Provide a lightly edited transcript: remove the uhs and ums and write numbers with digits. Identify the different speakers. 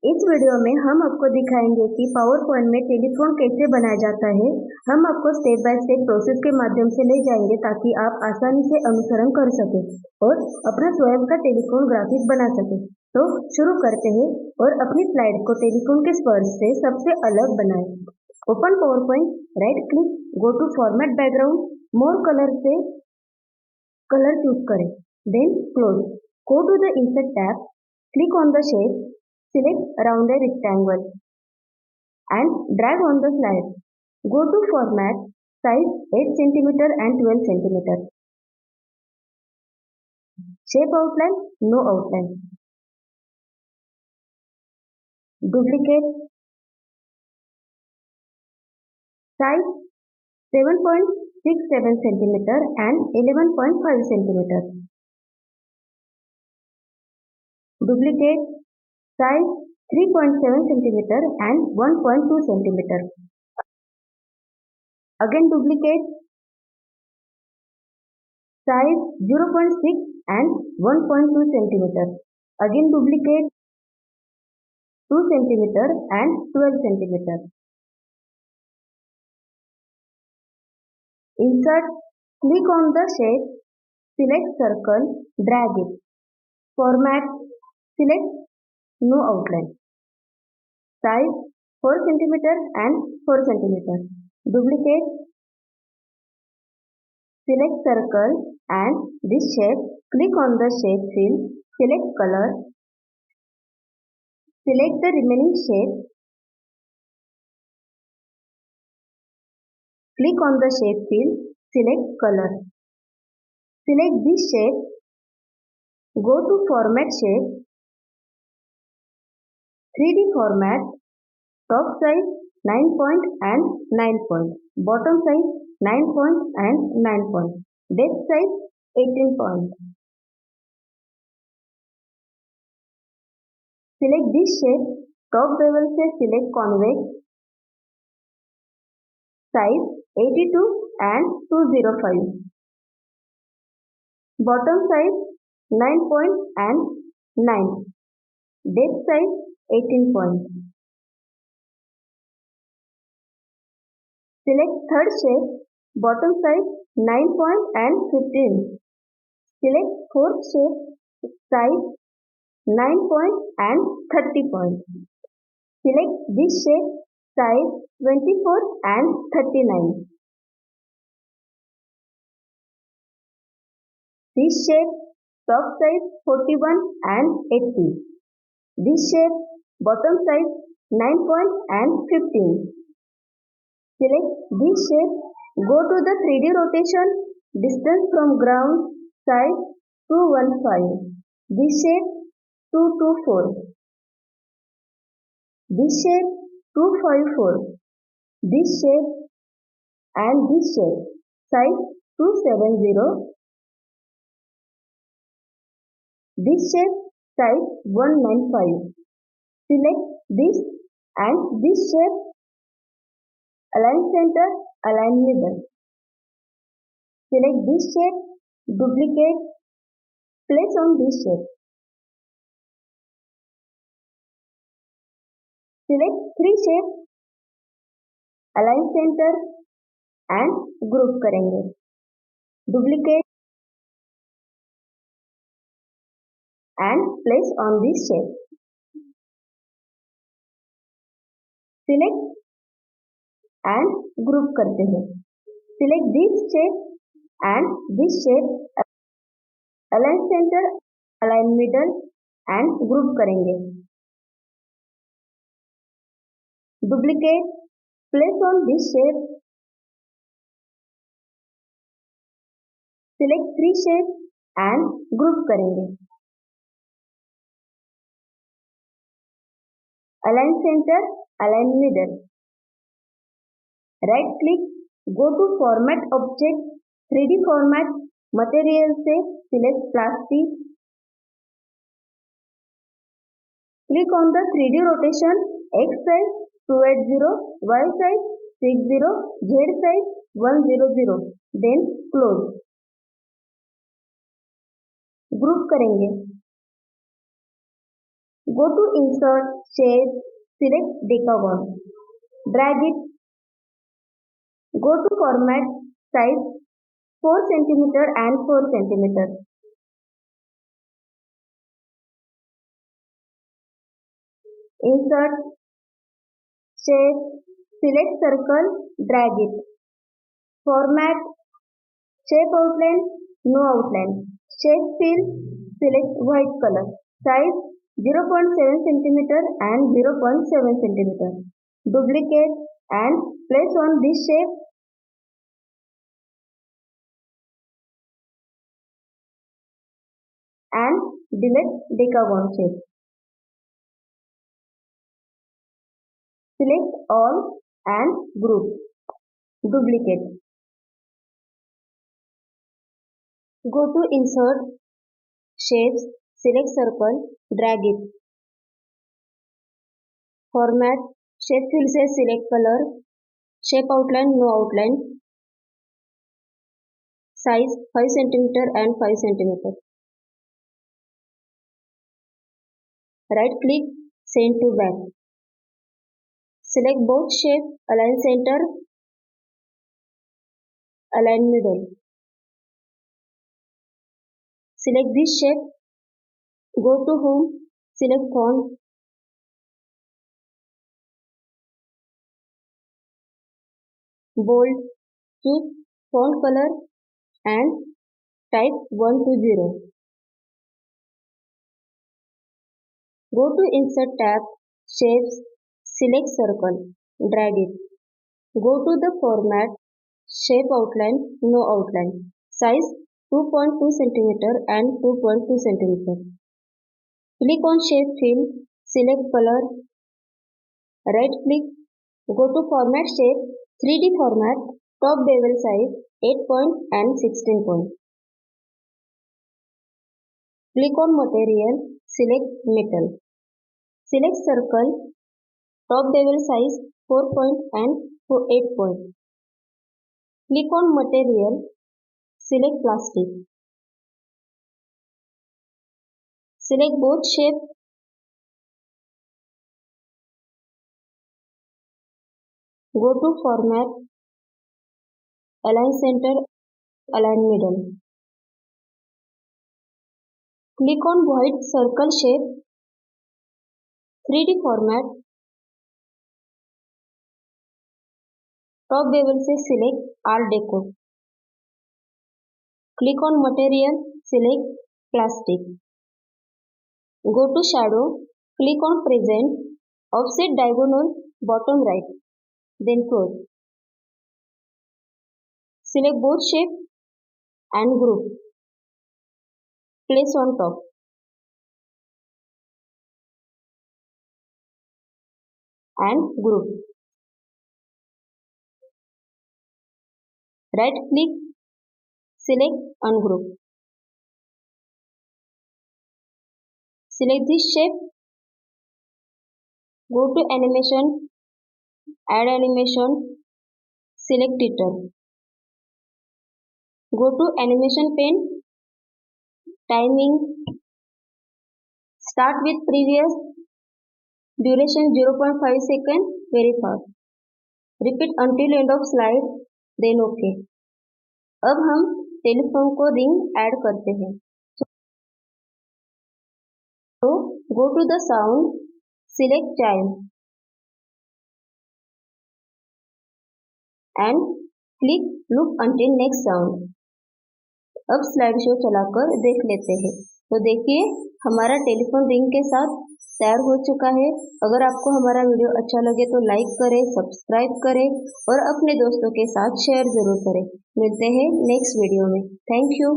Speaker 1: इस वीडियो में हम आपको दिखाएंगे कि पावर पॉइंट में टेलीफोन कैसे बनाया जाता है। हम आपको स्टेप बाय स्टेप प्रोसेस के माध्यम से ले जाएंगे ताकि आप आसानी से अनुसरण कर सके और अपना स्वयं का टेलीफोन ग्राफिक बना सके। तो शुरू करते हैं और अपनी स्लाइड को टेलीफोन के स्पर्श से सबसे अलग बनाएं। Open PowerPoint, right click, go to format background, more colour से कलर चूज करें, then close. Go to the insert tab, click on the shape, select around a rectangle and drag on the slide. Go to format, size 8 cm and 12 cm. Shape outline, no outline. Duplicate, size 7.67 cm and 11.5 cm. Duplicate, size 3.7 cm and 1.2 cm. Again duplicate, size 0.6 and 1.2 cm. Again duplicate, 2 cm and 12 cm. Insert, click on the shape, select circle, drag it. Format, select no outline. Size 4 cm and 4 cm. Duplicate, select circle and this shape, click on the shape fill, select color, select the remaining shape, click on the shape fill, select color. Select this shape, go to format shape, 3D format, top size 9 point and 9 point, bottom size 9 point and 9 point, depth size 18 point. Select this shape, top bevel से select convex, size 82 and 205, bottom size 9 point and 9, depth size 18 point. Select third shape, bottom size 9 point and 15. Select fourth shape, size 9 point and 30 point. Select this shape, size 24 and 39. This shape, top size 41 and 80. This shape, bottom size 9 point and 15. Select this shape, go to the 3D rotation, distance from ground, size 215. This shape 224. This shape 254. This shape and this shape, size 270. This shape, size 195. Select this and this shape, align center, align middle. Select this shape, duplicate, place on this shape. Select 3 shapes, align center and group करेंगे. Duplicate and place on this shape. Select and group करते हैं. Select this shape and this shape, align center, align middle and group करेंगे. Duplicate, place on this shape. Select 3 shapes and group करेंगे. Align center, align middle. Right click, go to format object, 3D format, material से select plastic. Click on the 3D rotation, X size 280, Y size 60, Z size 100. Then close. Group करेंगे. Go to Insert, Shape, select Decagon. Drag it. Go to Format, Size 4 cm and 4 cm. Insert, Shape, select Circle, drag it. Format, Shape Outline, no outline. Shape Fill, select white color. Size 0.7 cm and 0.7 cm. Duplicate and place on this shape and delete decagon shape. Select all and group. Duplicate. Go to Insert, Shapes, select Circle, drag it. Format, Shape Fill से select color, Shape Outline, no outline. Size 5 cm and 5 cm. Right click, send to back. Select both shape, align center, align middle. Select this shape, go to Home, select Font, bold, choose font color and type 120. Go to Insert tab, Shapes, select Circle, drag it. Go to the Format, Shape Outline, no outline. Size 2.2 cm and 2.2 cm. Click on Shape Fill, select Color, right click, go to Format Shape, 3D Format, top bevel size 8 point and 16 point. Click on Material, select Metal. Select Circle, top bevel size 4 point and 8 point. Click on Material, select Plastic. Select both shapes. Go to Format, Align Center, Align Middle. Click on White Circle shape, 3D Format, top bevel से select Art Deco. Click on Material, select Plastic. Go to Shadow, click on Present, Offset Diagonal, bottom right, then close. Select both shape and group. Place on top. And group. Right click, select Ungroup. Select this shape, go to Animation, Add Animation, select Title. Go to Animation Pane, Timing, start with previous, duration 0.5 second, very fast. Repeat until end of slide, then OK. अब हम telephone को ring add करते हैं. So go to the sound, select chime and click loop until next sound. अब slide show चलाकर देख लेते हैं. तो देखिए हमारा टेलीफोन रिंग के साथ तैयार हो चुका है. अगर आपको हमारा वीडियो अच्छा लगे तो लाइक करें, सब्सक्राइब करें और अपने दोस्तों के साथ शेयर जरूर करें. मिलते हैं नेक्स्ट वीडियो में. Thank you.